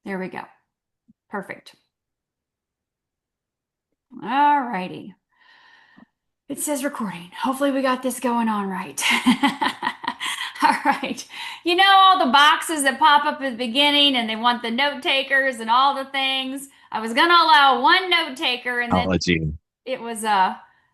There we go. Perfect. All righty. It says recording. Hopefully we got this going on right. All right. You know all the boxes that pop up at the beginning and they want the note takers and all the things. I was gonna allow one note taker and then Technology. it was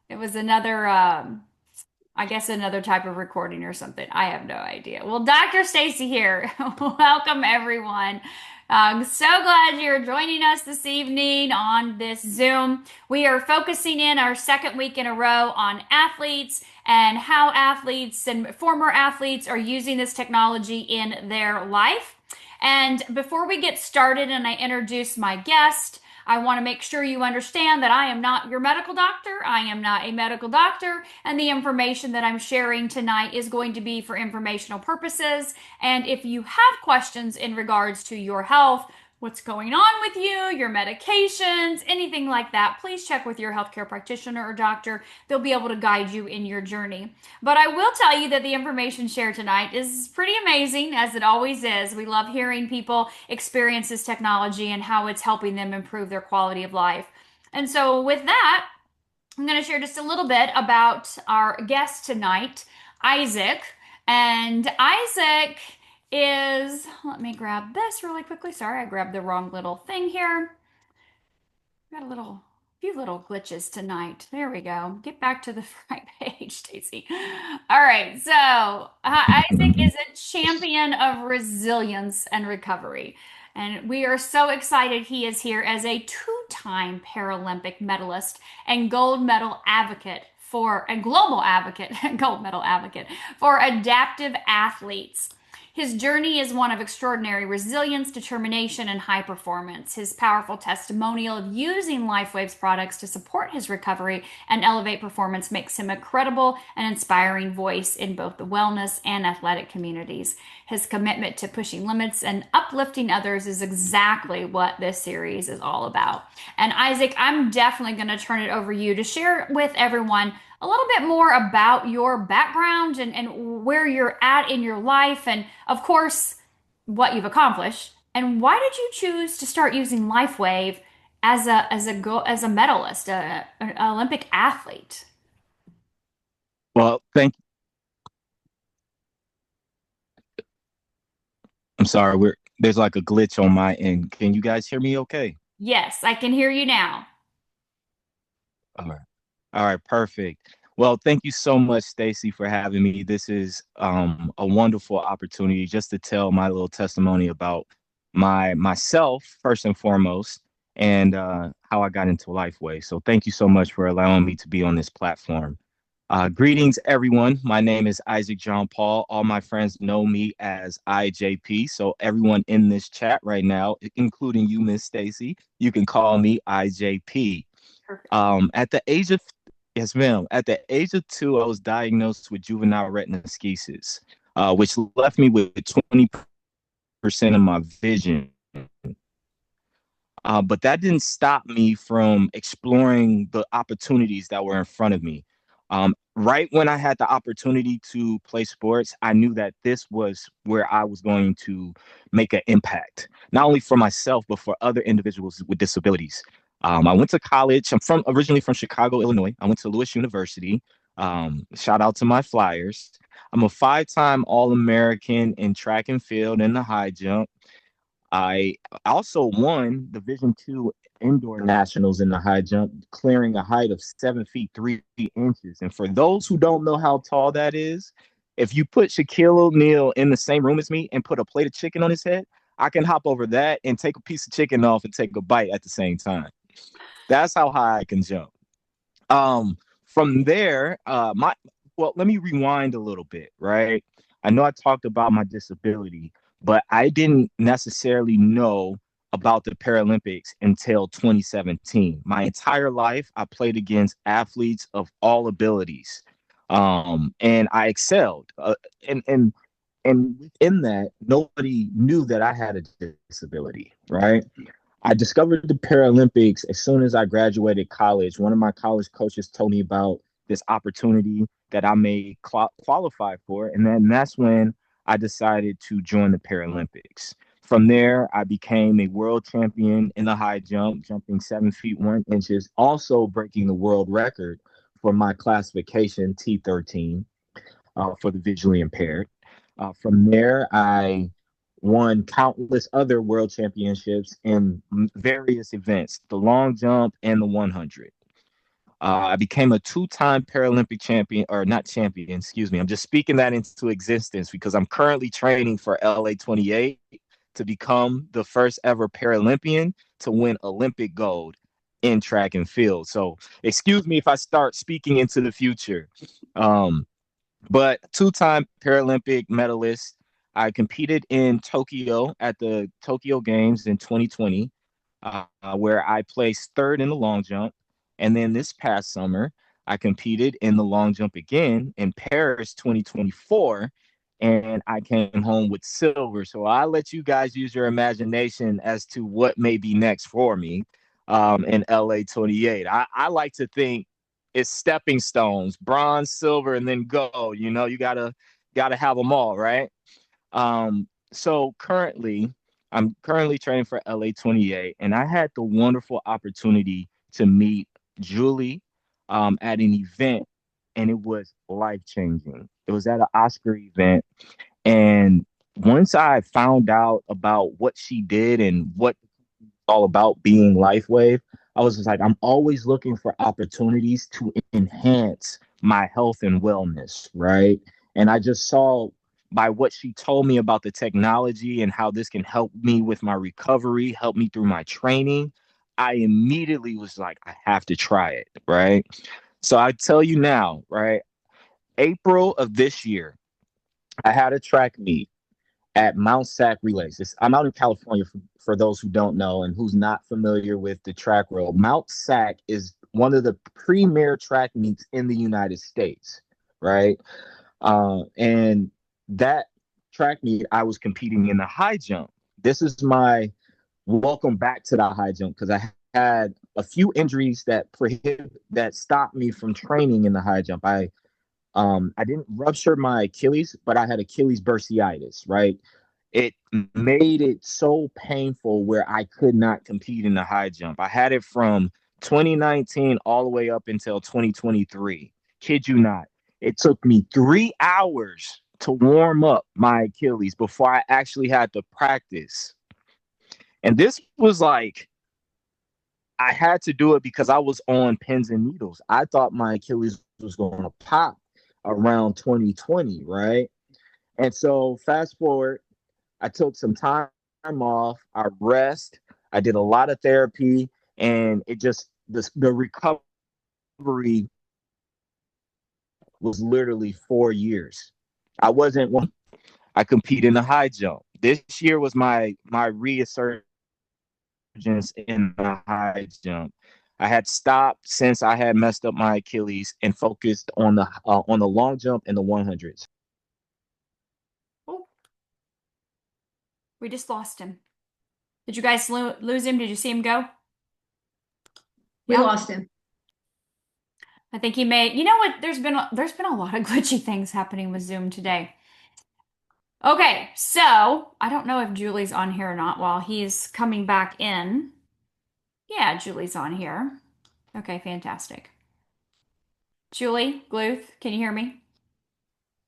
it was another I guess another type of recording or something. I have no idea. Well, Dr. Stacy here. Welcome, everyone. I'm so glad you're joining us this evening on this Zoom. We are focusing in our second week in a row on athletes and how athletes and former athletes are using this technology in their life. And before we get started and I introduce my guest, I want to make sure you understand that I am not your medical doctor. I am not a medical doctor, and the information that I'm sharing tonight is going to be for informational purposes. And if you have questions in regards to your health, what's going on with you, your medications, anything like that, please check with your healthcare practitioner or doctor. They'll be able to guide you in your journey. But I will tell you that the information shared tonight is pretty amazing, as it always is. We love hearing people experience this technology and how it's helping them improve their quality of life. And so, with that, I'm going to share just a little bit about our guest tonight, Issac. And Issac is, let me grab this really quickly. Sorry, I grabbed the wrong little thing here. Got a few little glitches tonight. There we go. Get back to the right page, Stacy. All right. So, Issac is a champion of resilience and recovery. And we are so excited he is here as a two-time Paralympic medalist and gold medal advocate for a global advocate, gold medal advocate for adaptive athletes. His journey is one of extraordinary resilience, determination, and high performance. His powerful testimonial of using LifeWave's products to support his recovery and elevate performance makes him a credible and inspiring voice in both the wellness and athletic communities. His commitment to pushing limits and uplifting others is exactly what this series is all about. And Issac, I'm definitely going to turn it over to you to share with everyone a little bit more about your background and where you're at in your life, and of course, what you've accomplished. And why did you choose to start using LifeWave as a medalist, an Olympic athlete? Well, I'm sorry. There's like a glitch on my end. Can you guys hear me okay? Yes, I can hear you now. All right. All right, perfect. Well, thank you so much, Stacy, for having me. This is a wonderful opportunity just to tell my little testimony about myself first and foremost, and how I got into LifeWay. So thank you so much for allowing me to be on this platform. Greetings, everyone. My name is Issac Jean Paul. All my friends know me as IJP. So everyone in this chat right now, including you, Miss Stacy, you can call me IJP. Perfect. At the age of Yes, ma'am. At the age of 2, I was diagnosed with juvenile retinoschisis, which left me with 20% of my vision. But that didn't stop me from exploring the opportunities that were in front of me. Right when I had the opportunity to play sports, I knew that this was where I was going to make an impact, not only for myself, but for other individuals with disabilities. I went to college. Originally from Chicago, Illinois. I went to Lewis University. Shout out to my Flyers. I'm a five-time All-American in track and field and the high jump. I also won Division II indoor nationals in the high jump, clearing a height of 7 feet 3 inches. And for those who don't know how tall that is, if you put Shaquille O'Neal in the same room as me and put a plate of chicken on his head, I can hop over that and take a piece of chicken off and take a bite at the same time. That's how high I can jump. From there, let me rewind a little bit, right? I know I talked about my disability, but I didn't necessarily know about the Paralympics until 2017. My entire life, I played against athletes of all abilities, and I excelled. And within that, nobody knew that I had a disability, right? I discovered the Paralympics as soon as I graduated college. One of my college coaches told me about this opportunity that I may qualify for. And then that's when I decided to join the Paralympics. From there, I became a world champion in the high jump, jumping 7 feet 1 inches, also breaking the world record for my classification T13 for the visually impaired. From there, I won countless other world championships in various events, the long jump and the 100. I became a two-time Paralympic champion, or not champion, excuse me. I'm just speaking that into existence because I'm currently training for LA 28 to become the first ever Paralympian to win Olympic gold in track and field. So excuse me if I start speaking into the future. But two-time Paralympic medalist. I competed in Tokyo at the Tokyo Games in 2020, where I placed third in the long jump. And then this past summer, I competed in the long jump again in Paris 2024, and I came home with silver. So I'll let you guys use your imagination as to what may be next for me in LA 28. I like to think it's stepping stones, bronze, silver, and then gold. You know, you gotta have them all, right? So I'm currently training for LA 28, and I had the wonderful opportunity to meet Julie at an event, and it was life changing. It was at an Oscar event, and once I found out about what she did and what it's all about being LifeWave, I was just like, I'm always looking for opportunities to enhance my health and wellness, right? And I just saw by what she told me about the technology and how this can help me with my recovery, help me through my training, I immediately was like, I have to try it, right? So I tell you now, right? April of this year, I had a track meet at Mount Sac Relays. I'm out in California for those who don't know and who's not familiar with the track world. Mount Sac is one of the premier track meets in the United States, right? And that track meet, I was competing in the high jump. This is my welcome back to the high jump because I had a few injuries that stopped me from training in the high jump. I didn't rupture my Achilles, but I had Achilles bursitis, right? It made it so painful where I could not compete in the high jump. I had it from 2019 all the way up until 2023. Kid you not. It took me 3 hours to warm up my Achilles before I actually had to practice. And this was like, I had to do it because I was on pins and needles. I thought my Achilles was going to pop around 2020, right? And so fast forward, I took some time off, I rest, I did a lot of therapy, and it just the recovery was literally 4 years. I wasn't one. I compete in the high jump. This year was my resurgence in the high jump. I had stopped since I had messed up my Achilles and focused on the long jump and the 100s. Oh, we just lost him. Did you guys lose him? Did you see him go? We lost him. I think he may. You know what? There's been a lot of glitchy things happening with Zoom today. Okay, so I don't know if Julie's on here or not while he's coming back in. Yeah, Julie's on here. Okay, fantastic. Julie, Gluth, can you hear me?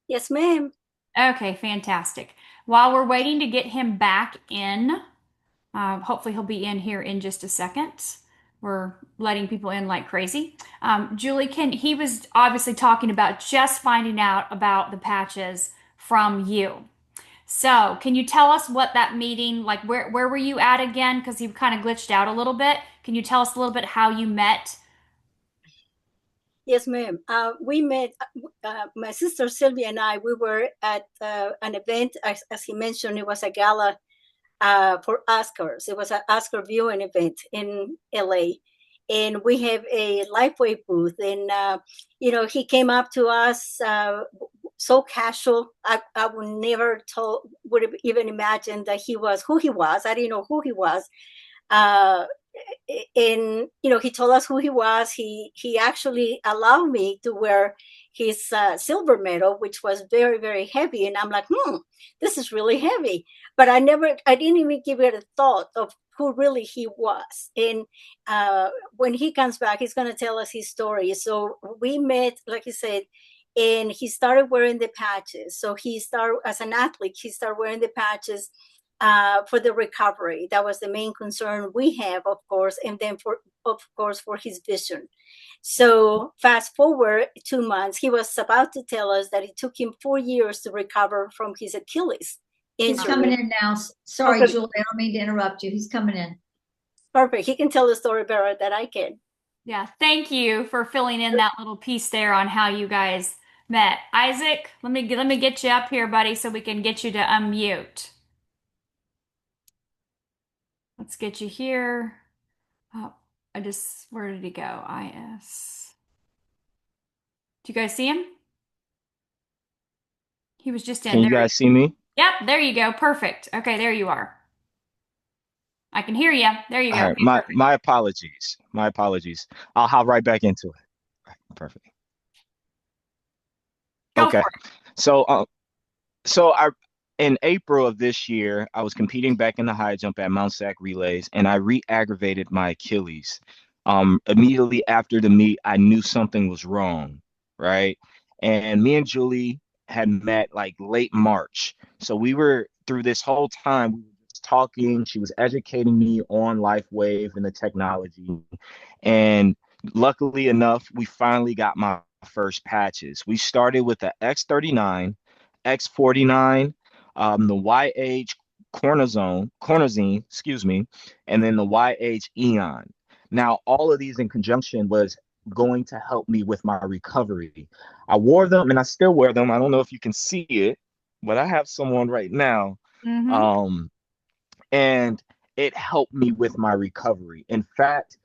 Yes, ma'am. Okay, fantastic. While we're waiting to get him back in, hopefully he'll be in here in just a second. We're letting people in like crazy. Julie, he was obviously talking about just finding out about the patches from you. So, can you tell us what that meeting, like where were you at again? Because he kind of glitched out a little bit. Can you tell us a little bit how you met? Yes, ma'am. We met, my sister Sylvia and I, we were at an event, as he mentioned, it was a gala for Oscars. It was an Oscar viewing event in LA. And we have a LifeWave booth. And, he came up to us so casual. I would never would have even imagined that he was who he was. I didn't know who he was. and he told us who he was. He actually allowed me to wear his silver medal, which was very, very heavy. And I'm like, this is really heavy. But I didn't even give it a thought of who really he was. And when he comes back, he's going to tell us his story. So we met, like he said, and he started wearing the patches. So he started, as an athlete, he started wearing the patches for the recovery. That was the main concern we have, of course, and then for his vision. So fast forward 2 months, he was about to tell us that it took him 4 years to recover from his Achilles injury. He's coming in now. Sorry, okay. Julie, I don't mean to interrupt you. He's coming in. Perfect. He can tell the story better than I can. Yeah, thank you for filling in that little piece there on how you guys met. Isaac, let me get you up here, buddy, so we can get you to unmute. Let's get you here. Oh, where did he go? IS. Do you guys see him? He was just in. Can you guys see me? Yep, there you go. Perfect. Okay, there you are. I can hear you. There you go. All right, my apologies. My apologies. I'll hop right back into it. Perfect. Go for it. So in April of this year, I was competing back in the high jump at Mount Sac Relays, and I re-aggravated my Achilles. Immediately after the meet, I knew something was wrong, right? And me and Julie had met like late March. So we were, through this whole time, we were just talking. She was educating me on LifeWave and the technology. And luckily enough, we finally got my first patches. We started with the X39, X49, the YH cornazine, and then the YH Eon. Now, all of these in conjunction was going to help me with my recovery. I wore them and I still wear them. I don't know if you can see it, but I have some on right now. Mm-hmm. And it helped me with my recovery. In fact,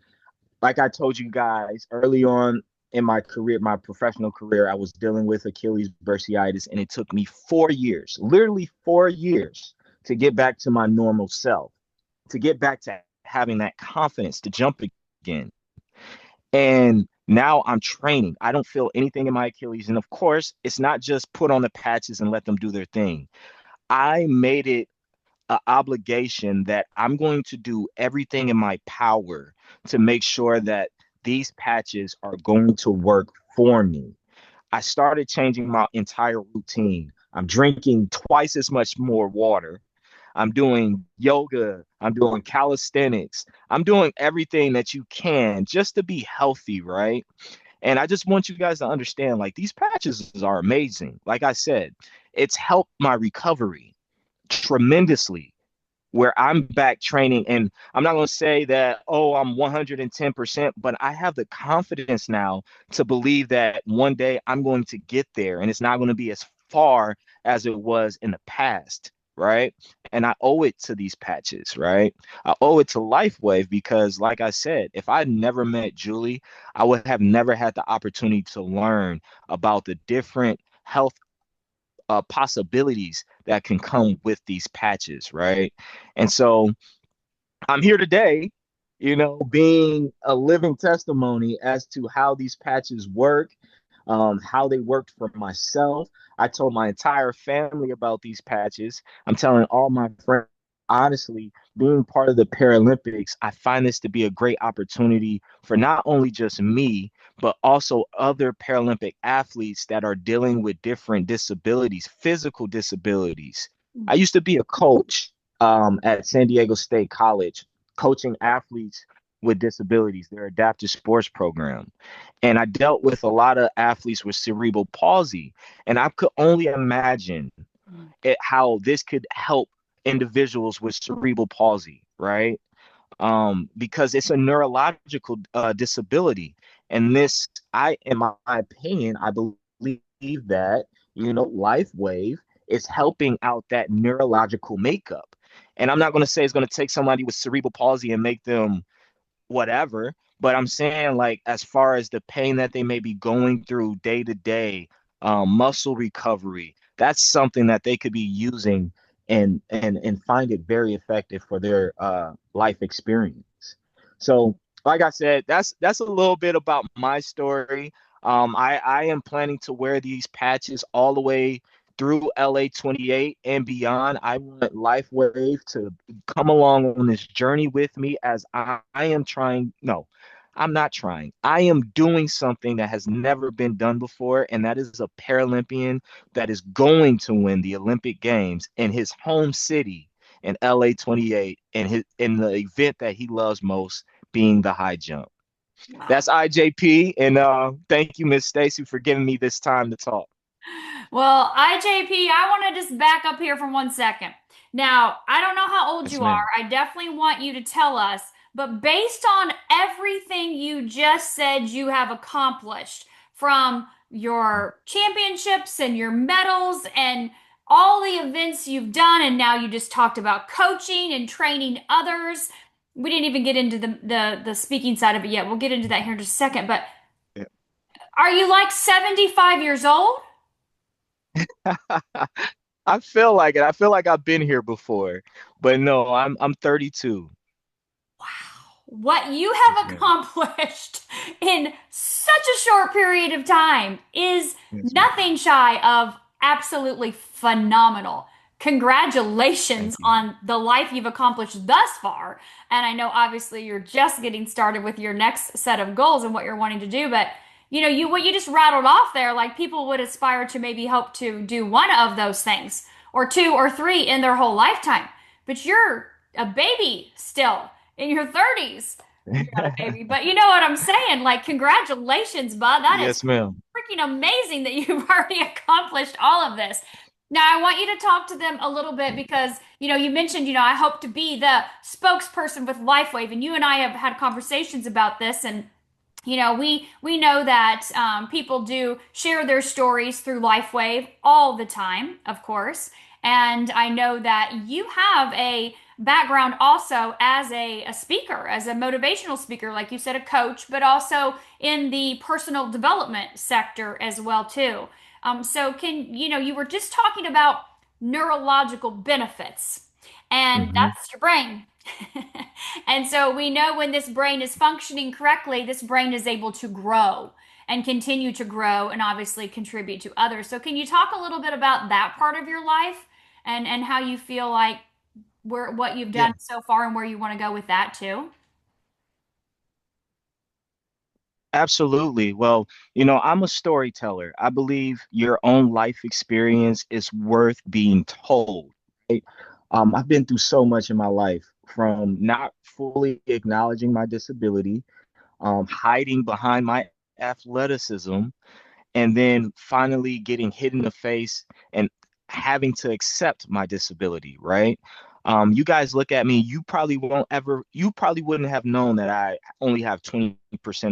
like I told you guys early on in my career, my professional career, I was dealing with Achilles bursitis, and it took me 4 years, literally 4 years, to get back to my normal self, to get back to having that confidence to jump again. And now I'm training. I don't feel anything in my Achilles. And of course, it's not just put on the patches and let them do their thing. I made it an obligation that I'm going to do everything in my power to make sure that these patches are going to work for me. I started changing my entire routine. I'm drinking twice as much more water. I'm doing yoga. I'm doing calisthenics. I'm doing everything that you can just to be healthy, right? And I just want you guys to understand, like, these patches are amazing. Like I said, it's helped my recovery tremendously, where I'm back training. And I'm not going to say that, oh, I'm 110%, but I have the confidence now to believe that one day I'm going to get there, and it's not going to be as far as it was in the past, right? And I owe it to these patches, right? I owe it to LifeWave because, like I said, if I never met Julie, I would have never had the opportunity to learn about the different health possibilities that can come with these patches, right? And so I'm here today, being a living testimony as to how these patches work, how they worked for myself. I told my entire family about these patches. I'm telling all my friends. Honestly, being part of the Paralympics, I find this to be a great opportunity for not only just me, but also other Paralympic athletes that are dealing with different disabilities, physical disabilities. I used to be a coach at San Diego State College, coaching athletes with disabilities, their adaptive sports program. And I dealt with a lot of athletes with cerebral palsy. And I could only imagine how this could help individuals with cerebral palsy, right? Because it's a neurological disability. And this, in my opinion, I believe that, LifeWave is helping out that neurological makeup. And I'm not going to say it's going to take somebody with cerebral palsy and make them whatever, but I'm saying, like, as far as the pain that they may be going through day to day, muscle recovery, that's something that they could be using and find it very effective for their life experience. So, like I said, that's a little bit about my story. I am planning to wear these patches all the way through LA 28 and beyond. I want LifeWave to come along on this journey with me as I am trying. No, I'm not trying. I am doing something that has never been done before, and that is a Paralympian that is going to win the Olympic Games in his home city in LA 28 and in the event that he loves most, being the high jump. Wow. That's IJP, and thank you, Miss Stacy, for giving me this time to talk. Well, IJP, I want to just back up here for 1 second. Now, I don't know how old Yes, you are. ma'am. I definitely want you to tell us, but based on everything you just said you have accomplished from your championships and your medals and all the events you've done, and now you just talked about coaching and training others. We didn't even get into the speaking side of it yet. We'll get into that here in just a second. But Yeah. are you like 75 years old? I feel like it. I feel like I've been here before, but no, I'm 32. What you Yes, have ma'am. accomplished in such a short period of time is Yes, ma'am. nothing shy of absolutely phenomenal. Thank Congratulations you. on the life you've accomplished thus far. And I know obviously you're just getting started with your next set of goals and what you're wanting to do, but you what you just rattled off there, like people would aspire to maybe hope to do one of those things or two or three in their whole lifetime. But you're a baby still in your 30s. You're not a baby, but you know what I'm saying? Like, congratulations, bud. That is Yes, ma'am. freaking amazing that you've already accomplished all of this. Now, I want you to talk to them a little bit because, you mentioned, I hope to be the spokesperson with LifeWave, and you and I have had conversations about this, and we know that people do share their stories through LifeWave all the time, of course. And I know that you have a background also as a speaker, as a motivational speaker, like you said, a coach, but also in the personal development sector as well too. So you were just talking about neurological benefits, and Hmm. that's your brain. And so we know when this brain is functioning correctly, this brain is able to grow and continue to grow and obviously contribute to others. So can you talk a little bit about that part of your life and how you feel like what you've Yeah, done so far and where you want to go with that too? absolutely. Well, I'm a storyteller. I believe your own life experience is worth being told. Right? I've been through so much in my life, from not fully acknowledging my disability, hiding behind my athleticism, and then finally getting hit in the face and having to accept my disability, right? You guys look at me, you probably wouldn't have known that I only have 20%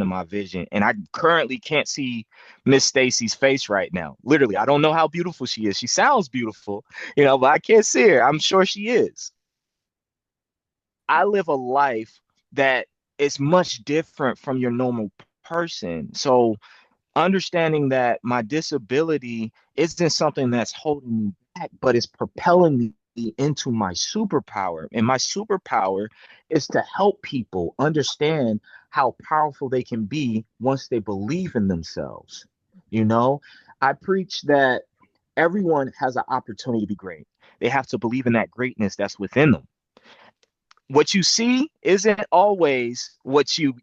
of my vision. And I currently can't see Miss Stacy's face right now. Literally, I don't know how beautiful she is. She sounds beautiful, but I can't see her. I'm sure she is. I live a life that is much different from your normal person. So understanding that my disability isn't something that's holding me back, but it's propelling me into my superpower. And my superpower is to help people understand how powerful they can be once they believe in themselves. You know, I preach that everyone has an opportunity to be great. They have to believe in that greatness that's within them. What you see isn't always what you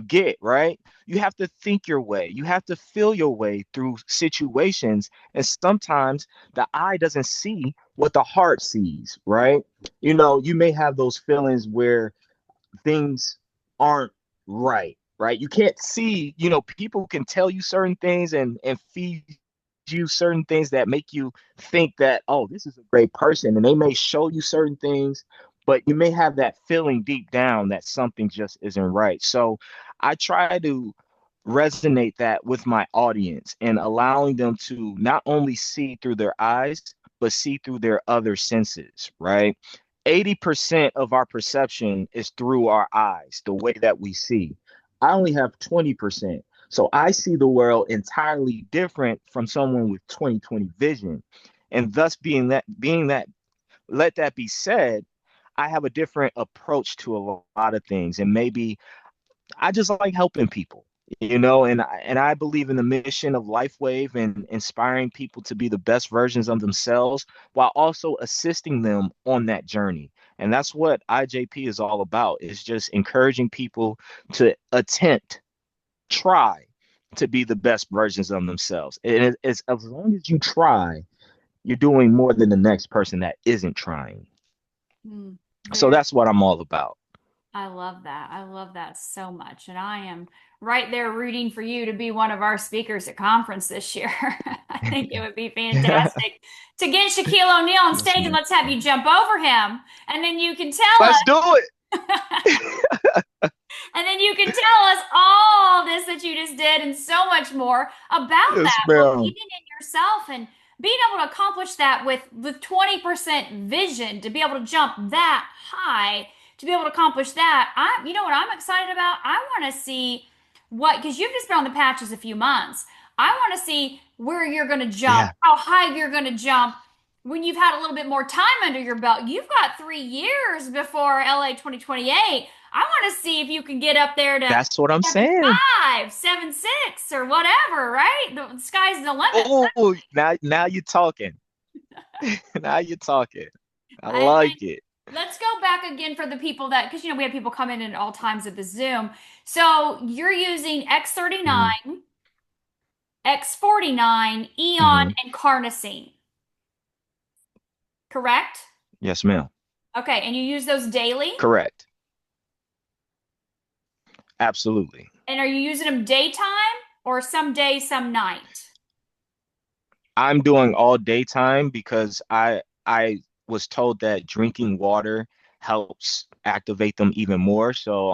get, right? You have to think your way. You have to feel your way through situations, and sometimes the eye doesn't see what the heart sees, right? You may have those feelings where things aren't right? You can't see, people can tell you certain things and feed you certain things that make you think that, oh, this is a great person. And they may show you certain things, but you may have that feeling deep down that something just isn't right. So I try to resonate that with my audience and allowing them to not only see through their eyes, but see through their other senses, right? 80% of our perception is through our eyes, the way that we see. I only have 20%. So I see the world entirely different from someone with 20/20 vision. And thus being that, let that be said, I have a different approach to a lot of things, and maybe I just like helping people, and I believe in the mission of LifeWave and inspiring people to be the best versions of themselves while also assisting them on that journey. And that's what IJP is all about. It's just encouraging people to try to be the best versions of themselves. And it's as long as you try, you're doing more than the next person that isn't trying. Mm, So very that's what I'm all about. I love that. I love that so much. And I am right there rooting for you to be one of our speakers at conference this year. I think it would be fantastic to get Shaquille O'Neal on Yes, stage and ma'am. let's have you jump over him. And then you can tell Let's do it. us, and then you can tell us all this that you just did and so much more about Yes, that, ma'am. believing in yourself and being able to accomplish that with 20% vision, to be able to jump that high, to be able to accomplish that. You know what I'm excited about? I want to see because you've just been on the patches a few months. I want to see where you're going to jump, Yeah, how high you're going to jump when you've had a little bit more time under your belt. You've got 3 years before LA 2028. I want to see if you can get up there to that's what I'm seven saying. five, 7'6", or whatever, right? The sky's the limit. Oh, now you're talking. Now you're talking. I And like it. let's go back again for the people that, because we have people come in at all times of the Zoom. So you're using Hmm. X39, X49, Eon, Hmm. and Carnosine, correct? Yes, ma'am. Okay, and you use those daily? Correct. Absolutely. And are you using them daytime or some day, some night? I'm doing all daytime because I was told that drinking water helps activate them even more. So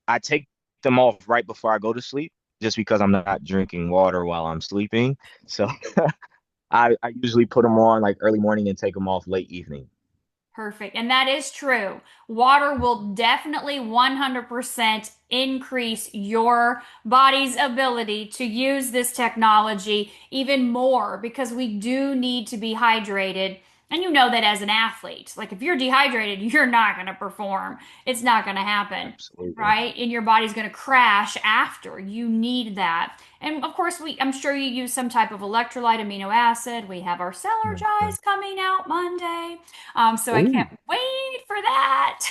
I take them off right before I go to sleep just because I'm not drinking water while I'm sleeping. So I usually put them on like early morning and take them off late evening. Perfect. And that is true. Water will definitely 100% increase your body's ability to use this technology even more, because we do need to be hydrated. And you know that as an athlete, like if you're dehydrated, you're not going to perform. It's not going to happen, Absolutely. right? And your body's going to crash after. You need that. And of course, I'm sure you use some type of electrolyte amino acid. We have our Mhm. Cellergize coming out Monday. So I Oh, can't wait for that.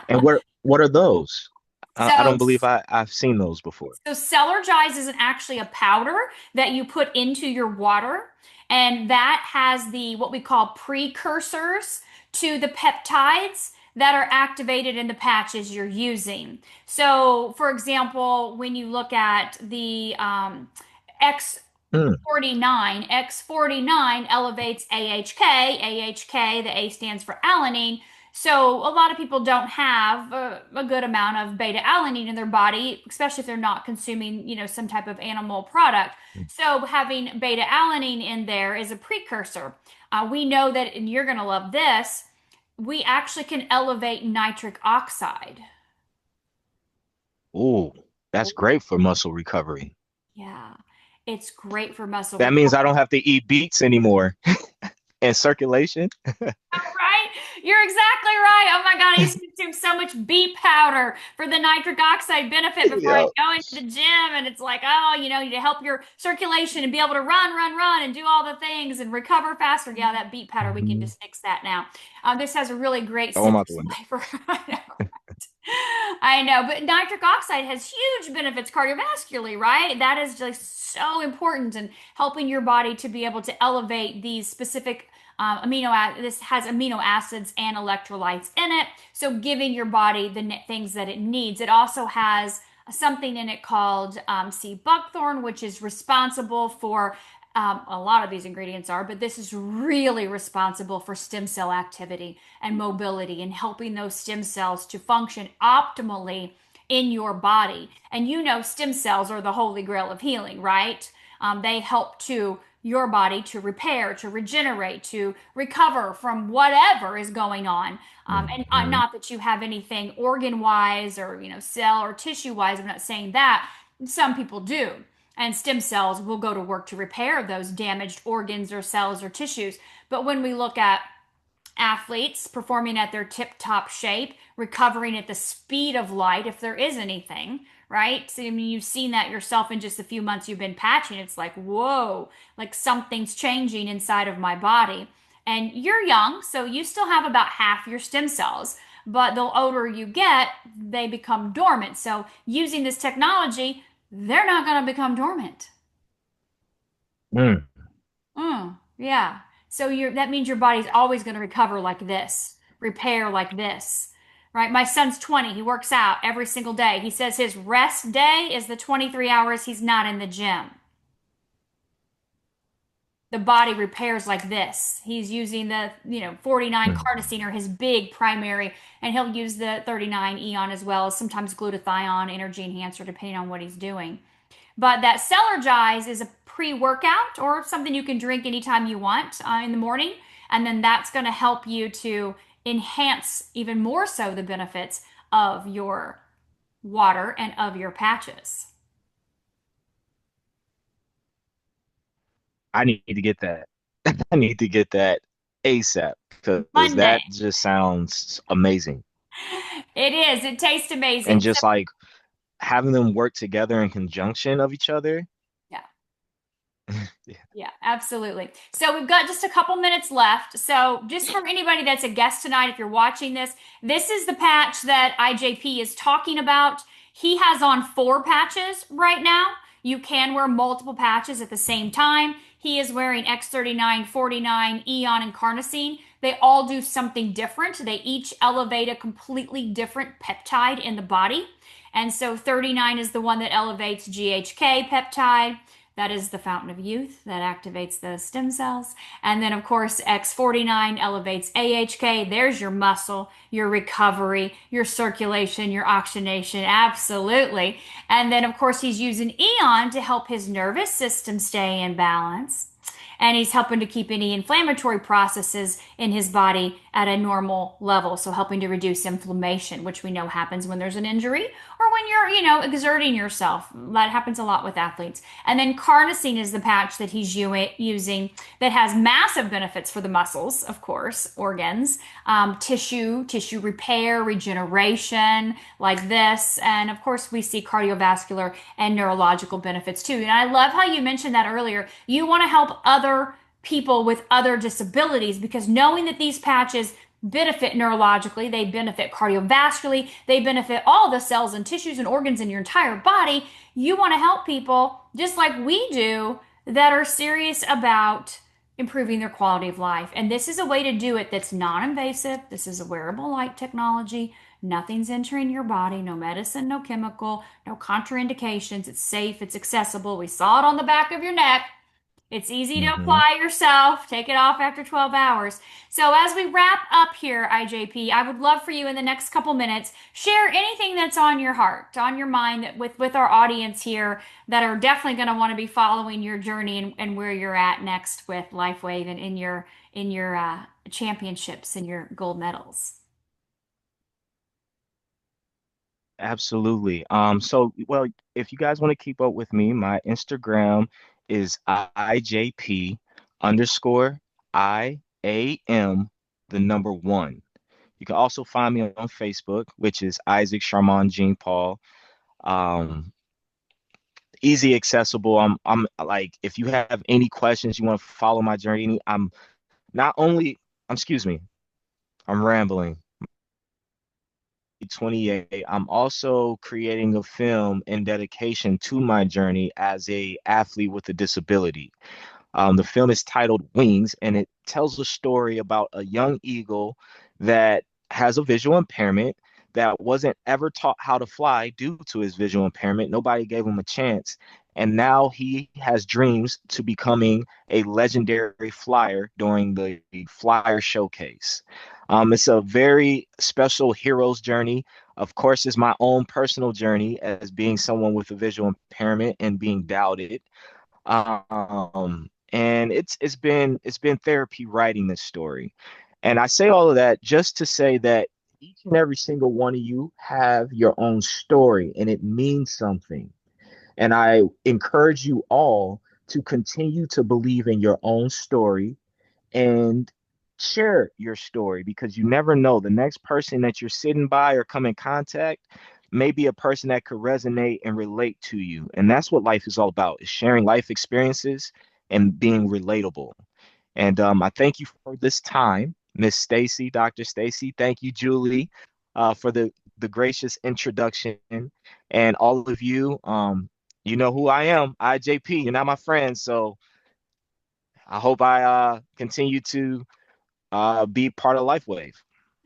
and what are those? I So, don't believe I've seen those before. so Cellergize isn't actually a powder that you put into your water, and that has the what we call precursors to the peptides that are activated in the patches you're using. So, for example, when you look at the Hmm. X49 elevates AHK. AHK, the A stands for alanine. So a lot of people don't have a good amount of beta alanine in their body, especially if they're not consuming, some type of animal product. So having beta alanine in there is a precursor. We know that, and you're going to love this, we actually can elevate nitric oxide. Oh, that's great for muscle recovery. Yeah, it's great for muscle That recovery. means I don't have to eat beets anymore and circulation. Right? You're exactly right. Oh my God, I used to consume so much beet powder for the nitric oxide benefit before I'd Yeah. go into the gym. And it's like, oh, to help your circulation and be able to run, and do all the things and recover faster. Yeah, that beet powder, we can Mhm. just mix that now. This has a really great Throw them out the citrus window. flavor. I know. I know, but nitric oxide has huge benefits cardiovascularly, right? That is just so important in helping your body to be able to elevate these specific this has amino acids and electrolytes in it, so giving your body the things that it needs. It also has something in it called sea buckthorn, which is responsible for a lot of these ingredients are, but this is really responsible for stem cell activity and mobility and helping those stem cells to function optimally in your body. And stem cells are the holy grail of healing, right? They help to your body to repair, to regenerate, to recover from whatever is going on. And Mhm. not that you have anything organ wise or, cell or tissue wise. I'm not saying that. Some people do. And stem cells will go to work to repair those damaged organs or cells or tissues. But when we look at athletes performing at their tip-top shape, recovering at the speed of light if there is anything, right? So, I mean, you've seen that yourself in just a few months you've been patching. It's like, whoa, like something's changing inside of my body. And you're young, so you still have about half your stem cells. But the older you get, they become dormant. So using this technology, they're not going to become dormant. Mm. Yeah. So that means your body's always going to recover like this, repair like this, right? My son's 20. He works out every single day. He says his rest day is the 23 hours he's not in the gym. The body repairs like this. He's using the, 49 Mm. carnosine or his big primary, and he'll use the 39 eon as well as sometimes glutathione, energy enhancer, depending on what he's doing. But that Cellergize is a pre-workout or something you can drink anytime you want in the morning. And then that's going to help you to enhance even more so the benefits of your water and of your patches. I need to get that. I need to get that ASAP because Monday. that just sounds amazing. It is. It tastes And amazing. just like having them work together in conjunction of each other. Yeah. Yeah. Yeah, absolutely. So we've got just a couple minutes left. So just for anybody that's a guest tonight, if you're watching this, this is the patch that IJP is talking about. He has on 4 patches right now. You can wear multiple patches at the same time. He is wearing X39, 49, Eon, and Carnosine. They all do something different. They each elevate a completely different peptide in the body. And so 39 is the one that elevates GHK peptide. That is the fountain of youth that activates the stem cells. And then, of course, X49 elevates AHK. There's your muscle, your recovery, your circulation, your oxygenation. Absolutely. And then, of course, he's using Eon to help his nervous system stay in balance. And he's helping to keep any inflammatory processes in his body at a normal level. So helping to reduce inflammation, which we know happens when there's an injury or when you're, exerting yourself. That happens a lot with athletes. And then carnosine is the patch that he's using that has massive benefits for the muscles, of course, organs, tissue repair, regeneration, like this. And of course, we see cardiovascular and neurological benefits too. And I love how you mentioned that earlier. You want to help other people with other disabilities because knowing that these patches benefit neurologically, they benefit cardiovascularly, they benefit all the cells and tissues and organs in your entire body. You want to help people just like we do that are serious about improving their quality of life. And this is a way to do it that's non-invasive. This is a wearable light technology. Nothing's entering your body, no medicine, no chemical, no contraindications. It's safe, it's accessible. We saw it on the back of your neck. It's easy to Hmm. apply yourself. Take it off after 12 hours. So as we wrap up here, IJP, I would love for you in the next couple minutes, share anything that's on your heart, on your mind that with our audience here that are definitely going to want to be following your journey and where you're at next with LifeWave and in your championships and your gold medals. Absolutely. Well, if you guys want to keep up with me, my Instagram is IJP underscore IAM the number 1. You can also find me on Facebook, which is Issac Jean Paul. Um, Easy accessible. I'm like, if you have any questions, you want to follow my journey, I'm not only, excuse me, I'm rambling. 28. I'm also creating a film in dedication to my journey as a athlete with a disability. The film is titled Wings, and it tells a story about a young eagle that has a visual impairment that wasn't ever taught how to fly due to his visual impairment. Nobody gave him a chance. And now he has dreams to becoming a legendary flyer during the flyer showcase. It's a very special hero's journey. Of course, it's my own personal journey as being someone with a visual impairment and being doubted. And it's been therapy writing this story. And I say all of that just to say that each and every single one of you have your own story and it means something. And I encourage you all to continue to believe in your own story and share your story because you never know. The next person that you're sitting by or come in contact may be a person that could resonate and relate to you. And that's what life is all about, is sharing life experiences and being relatable. And I thank you for this time, Miss Stacy, Dr. Stacy. Thank you, Julie, for the gracious introduction. And all of you, you know who I am, IJP. You're not my friend, so I hope I continue to be part of LifeWave.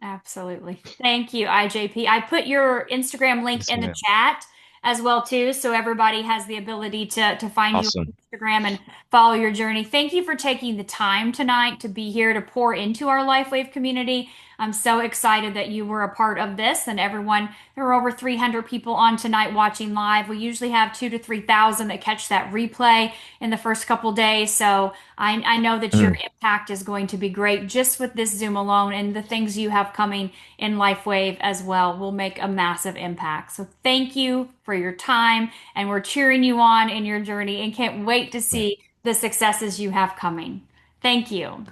Absolutely. Thank you, IJP. I put your Instagram link Yes, in the ma'am. chat as well too, so everybody has the ability to find you on Awesome. Instagram and follow your journey. Thank you for taking the time tonight to be here to pour into our LifeWave community. I'm so excited that you were a part of this and everyone. There were over 300 people on tonight watching live. We usually have 2 to 3,000 that catch that replay in the first couple days. So I know that your Mm, impact is going to be great just with this Zoom alone, and the things you have coming in LifeWave as well will make a massive impact. So thank you for your time, and we're cheering you on in your journey and can't wait to ma'am. see the successes you have coming. Thank you.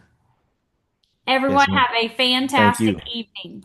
Everyone Yes, ma'am. have a Thank fantastic you. evening.